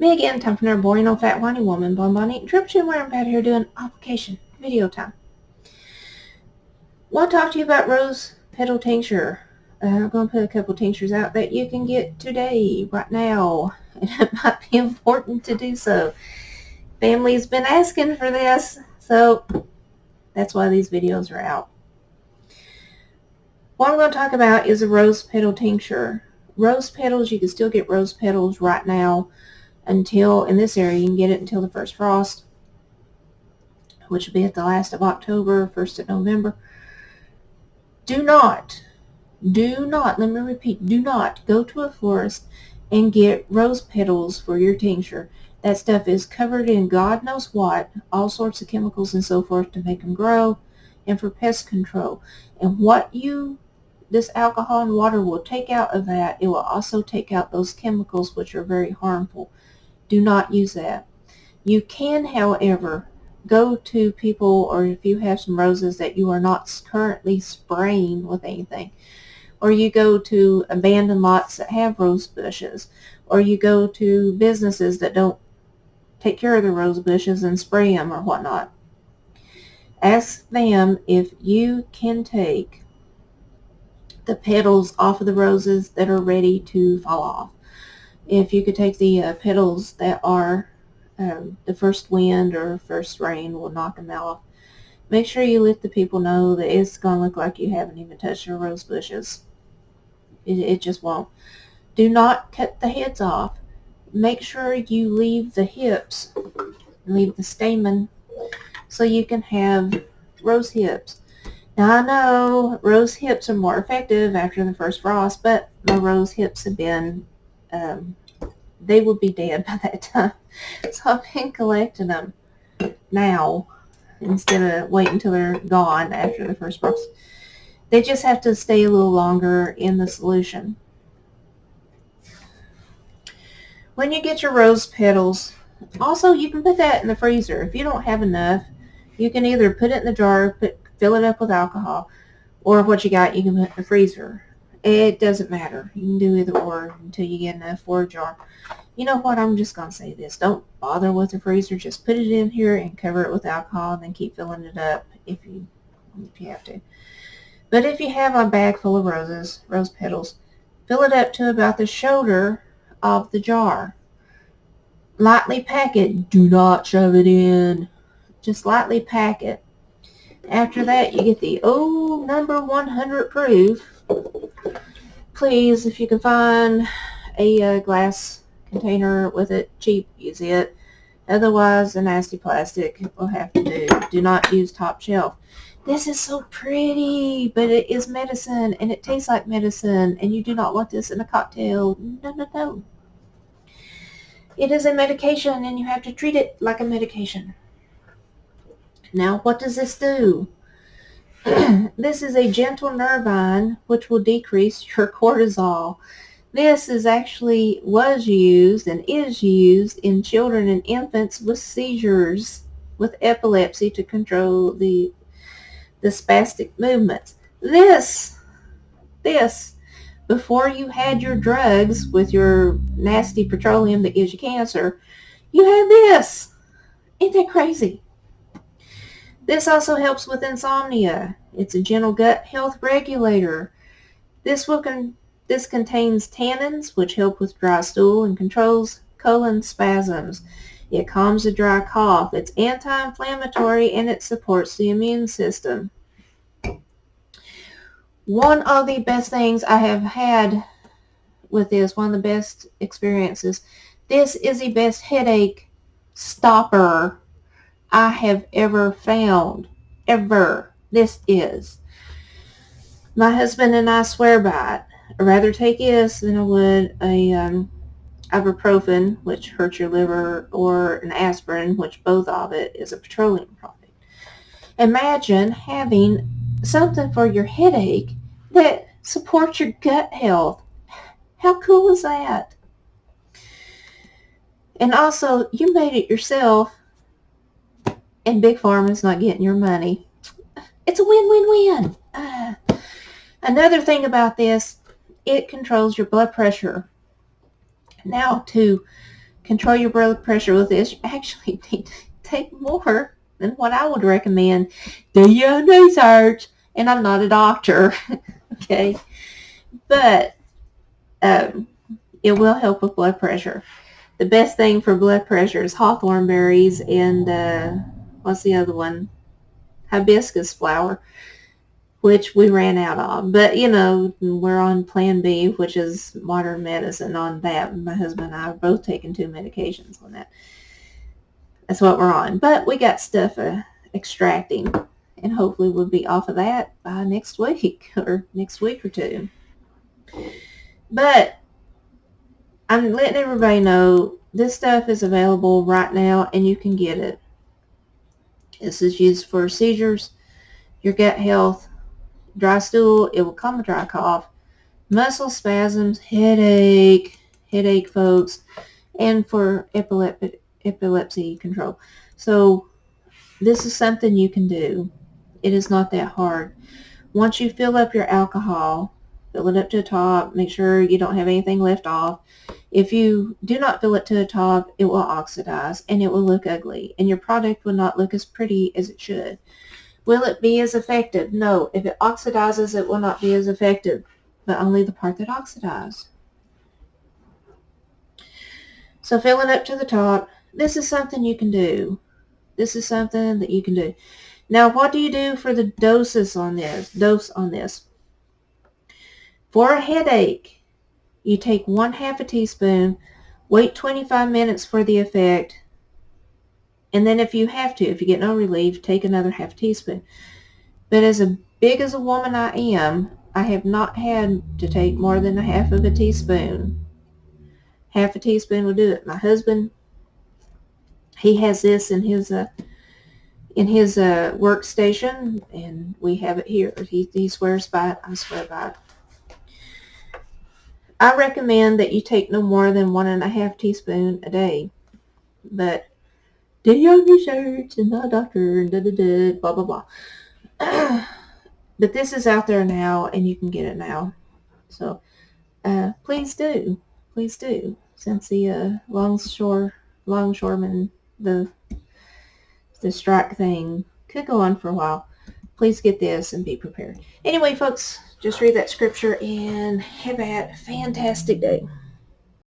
Me again, time for another boring old fat whiny woman, bonbon eating, drip chin wearing bad hair doing application video time. Want to talk to you about rose petal tincture. I'm going to put a couple tinctures out that you can get today, right now. And it might be important to do so. Family's been asking for this, so that's why these videos are out. What I'm going to talk about is a rose petal tincture. Rose petals, you can still get rose petals right now until, in this area, you can get it until the first frost, which will be at the last of October, 1st of November. Do not, let me repeat, do not go to a florist and get rose petals for your tincture. That stuff is covered in God knows what, all sorts of chemicals and so forth to make them grow and for pest control. And what this alcohol and water will take out of that, it will also take out those chemicals which are very harmful. Do not use that. You can, however, go to people, or if you have some roses that you are not currently spraying with anything, or you go to abandoned lots that have rose bushes, or you go to businesses that don't take care of the rose bushes and spray them or whatnot. Ask them if you can take the petals off of the roses that are ready to fall off. If you could take the petals that are the first wind or first rain will knock them off. Make sure you let the people know that it's going to look like you haven't even touched your rose bushes. It just won't. Do not cut the heads off. Make sure you leave the hips, leave the stamen, so you can have rose hips. Now I know rose hips are more effective after the first frost, but my rose hips have been, they would be dead by that time. So I've been collecting them now instead of waiting until they're gone after the first frost. They just have to stay a little longer in the solution. When you get your rose petals, also you can put that in the freezer. If you don't have enough, you can either put it in the jar, fill it up with alcohol, or what you got you can put in the freezer. It doesn't matter. You can do either or until you get enough for a jar. You know what, I'm just going to say this. Don't bother with the freezer. Just put it in here and cover it with alcohol and then keep filling it up if you have to. But if you have a bag full of rose petals, fill it up to about the shoulder of the jar. Lightly pack it. Do not shove it in. Just lightly pack it. After that, you get the old number 100 proof. Please, if you can find a glass container with it cheap, use it. Otherwise, the nasty plastic will have to do. Do not use top shelf. This is so pretty, but it is medicine, and it tastes like medicine, and you do not want this in a cocktail. No, no, no. It is a medication, and you have to treat it like a medication. Now, what does this do? This is a gentle nervine, which will decrease your cortisol. This was used and is used in children and infants with seizures, with epilepsy, to control the spastic movements. This, before you had your drugs with your nasty petroleum that gives you cancer, you had this. Ain't that crazy? This also helps with insomnia. It's a gentle gut health regulator. This contains tannins, which help with dry stool and controls colon spasms. It calms a dry cough. It's anti-inflammatory, and it supports the immune system. One of the best things I have had with this, one of the best experiences, this is the best headache stopper I have ever found. Ever. This is. My husband and I swear by it. I'd rather take this than I would a ibuprofen, which hurts your liver, or an aspirin, which both of it is a petroleum product. Imagine having something for your headache that supports your gut health. How cool is that? And also, you made it yourself, and Big Pharma's not getting your money. It's a win-win-win. Another thing about this, it controls your blood pressure. Now, to control your blood pressure with this. You actually need to take more than what I would recommend. Do your own research. And I'm not a doctor, okay? But it will help with blood pressure. The best thing for blood pressure is hawthorn berries and what's the other one? Hibiscus flower, which we ran out of. But, you know, we're on Plan B, which is modern medicine on that. My husband and I have both taken 2 medications on that. That's what we're on. But we got stuff extracting, and hopefully we'll be off of that by next week or next week or two. But I'm letting everybody know this stuff is available right now and you can get it. This is used for seizures, your gut health, dry stool, it will calm a dry cough, muscle spasms, headache folks, and for epilepsy control. So this is something you can do. It is not that hard. Once you fill up your alcohol, fill it up to the top, make sure you don't have anything left off. If you do not fill it to the top, it will oxidize and it will look ugly and your product will not look as pretty as it should. Will it be as effective? No. If it oxidizes, it will not be as effective, but only the part that oxidized. So fill it up to the top. This is something you can do. This is something that you can do. Now, what do you do for the dose on this? For a headache, you take 1/2 teaspoon, wait 25 minutes for the effect, and then if you have to, if you get no relief, take another 1/2 teaspoon. But as big as a woman I am, I have not had to take more than 1/2 teaspoon. 1/2 teaspoon will do it. My husband, he has this in his workstation, and we have it here. He swears by it. I swear by it. I recommend that you take no more than 1.5 teaspoon a day. But do your research and not a doctor and blah, blah, blah. But this is out there now and you can get it now. So please do. Please do. Since the longshoreman, the strike thing could go on for a while, please get this and be prepared. Anyway, folks, just read that scripture and have a fantastic day.